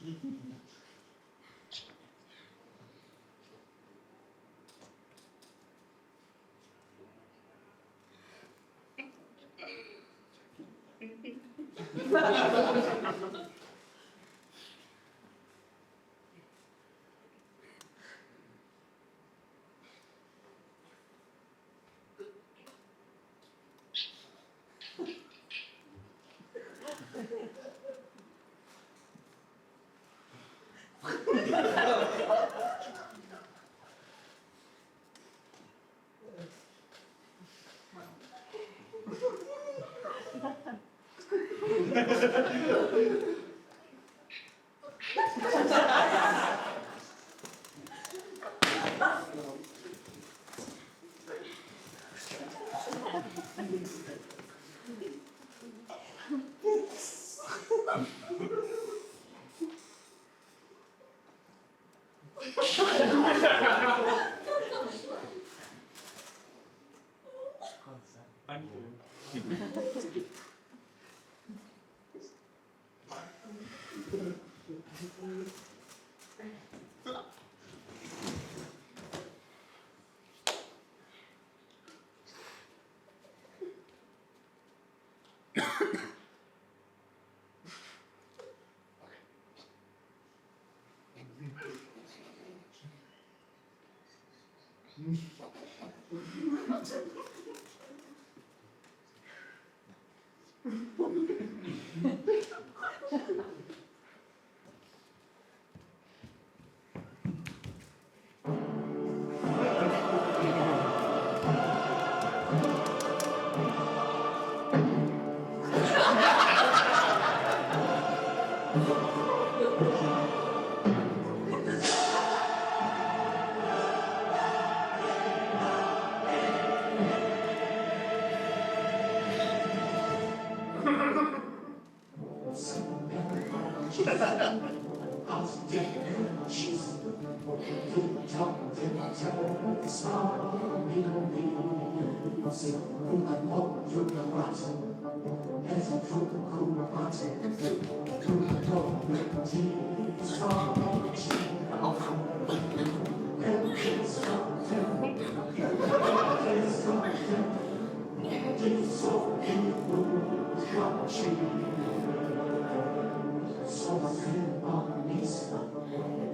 Thank you.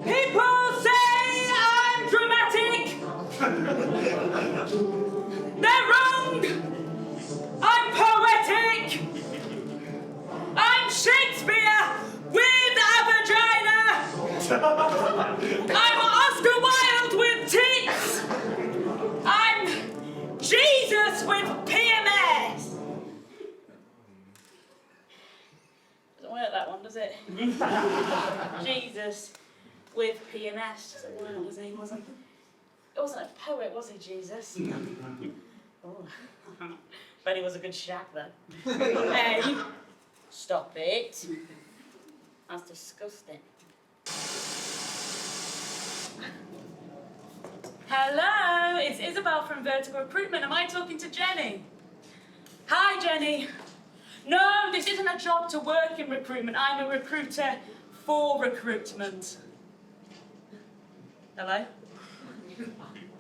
People say I'm dramatic. They're wrong. I'm poetic. I'm Shakespeare with a vagina. I'm Oscar Wilde with tits. I'm Jesus with PMS. Doesn't work that one, does it? Jesus with PMS. Doesn't work, does he? It wasn't a poet, was he, Jesus? Oh. Bet he was a good shack then. Hey, stop it. That's disgusting. Hello, it's Isabel from Vertical Recruitment. Am I talking to Jenny? Hi, Jenny. No, this isn't a job to work in recruitment. I'm a recruiter for recruitment. Hello?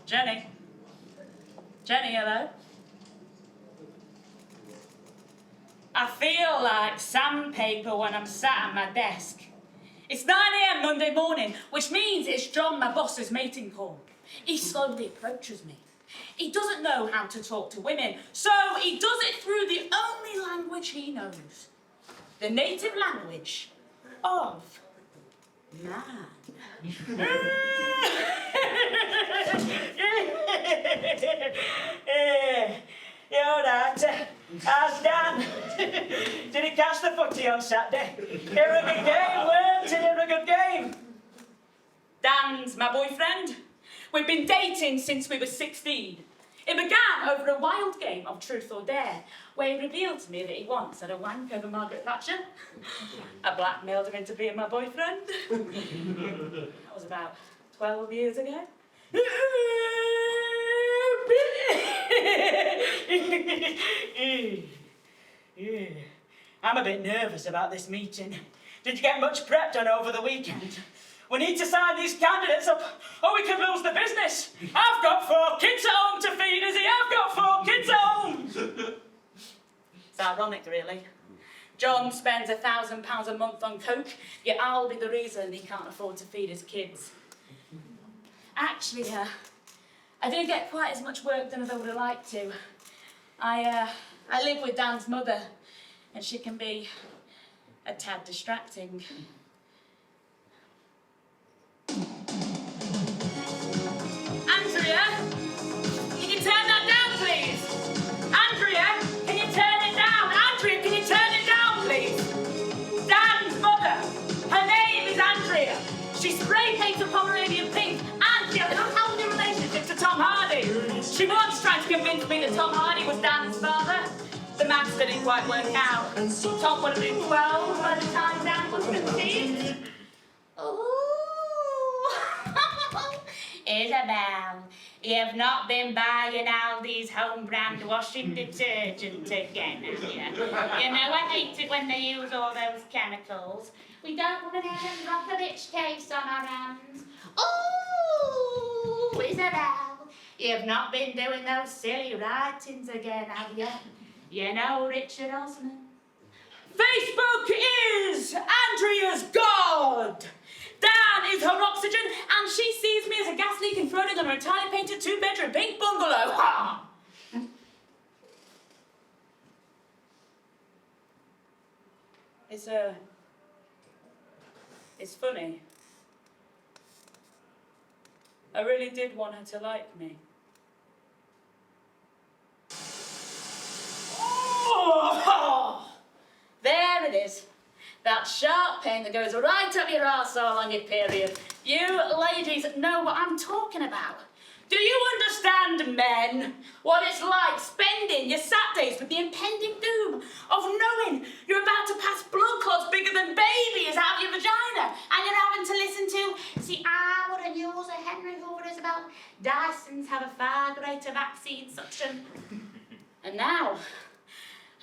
Jenny? Jenny, hello? I feel like sandpaper when I'm sat at my desk. It's 9 a.m. Monday morning, which means it's John, my boss's mating call. He slowly approaches me. He doesn't know how to talk to women, so he does it through the only language he knows. The native language of man. You're right. How's Dan? Did he catch the footy on Saturday? It was a good game, weren't it? It was a good game. Dan's my boyfriend. We've been dating since we were 16. It began over a wild game of truth or dare, where he revealed to me that he once had a wank over Margaret Thatcher. I blackmailed him into being my boyfriend. That was about 12 years ago. I'm a bit nervous about this meeting. Did you get much prep done over the weekend? We need to sign these candidates up, or we could lose the business. I've got 4 kids at home to feed, Izzy. I've got 4 kids at home. It's ironic, really. John spends £1,000 a month on coke, yet I'll be the reason he can't afford to feed his kids. Actually, I didn't get quite as much work done as I would have liked to. I live with Dan's mother, and she can be a tad distracting. Andrea, can you turn that down, please? Andrea, can you turn it down? Andrea, can you turn it down, please? Dan's mother, her name is Andrea. She spray paints a Pomeranian pink, and she has an unhealthy relationship to Tom Hardy. She once tried to convince me that Tom Hardy was Dan's father. The maths didn't quite work out. Tom would have been 12 by the time Dan was 15. Ooh. Isabel, you've not been buying Aldi's home brand washing detergent again, have you? You know I hate it when they use all those chemicals. We don't want an Aaron Brockovich case on our hands. Ooh, Isabel, you've not been doing those silly writings again, have you? You know Richard Osman. Facebook is Andrea's God. Dan is her oxygen, and she sees me as a gas leak and floating on her entirely painted 2-bedroom pink bungalow. Ha! It's funny. I really did want her to like me. Oh! There it is. That sharp pain that goes right up your arsehole on your period. You ladies know what I'm talking about. Do you understand, men, what it's like spending your Saturdays with the impending doom of knowing you're about to pass blood clots bigger than babies out of your vagina, and you're having to listen to, see, I wouldn't use a Henry Hoover is about Dysons have a far greater vaccine suction. And now,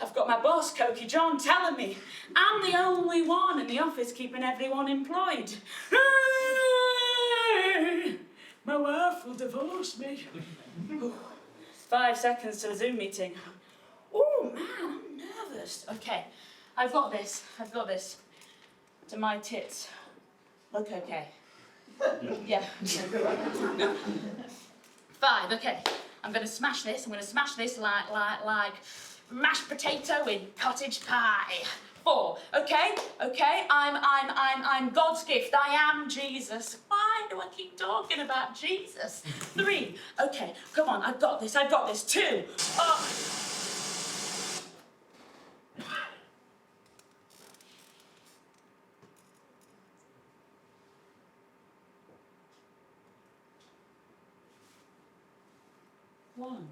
I've got my boss, Cokey John, telling me I'm the only one in the office keeping everyone employed. My wife will divorce me. 5 seconds to the Zoom meeting. Oh, man, I'm nervous. Okay, I've got this. To my tits. Look okay. Yeah. 5, okay. I'm gonna smash this. Like mashed potato in cottage pie. 4, okay, I'm God's gift. I am Jesus. Why do I keep talking about Jesus? 3, okay, come on, I've got this. 2, oh. One.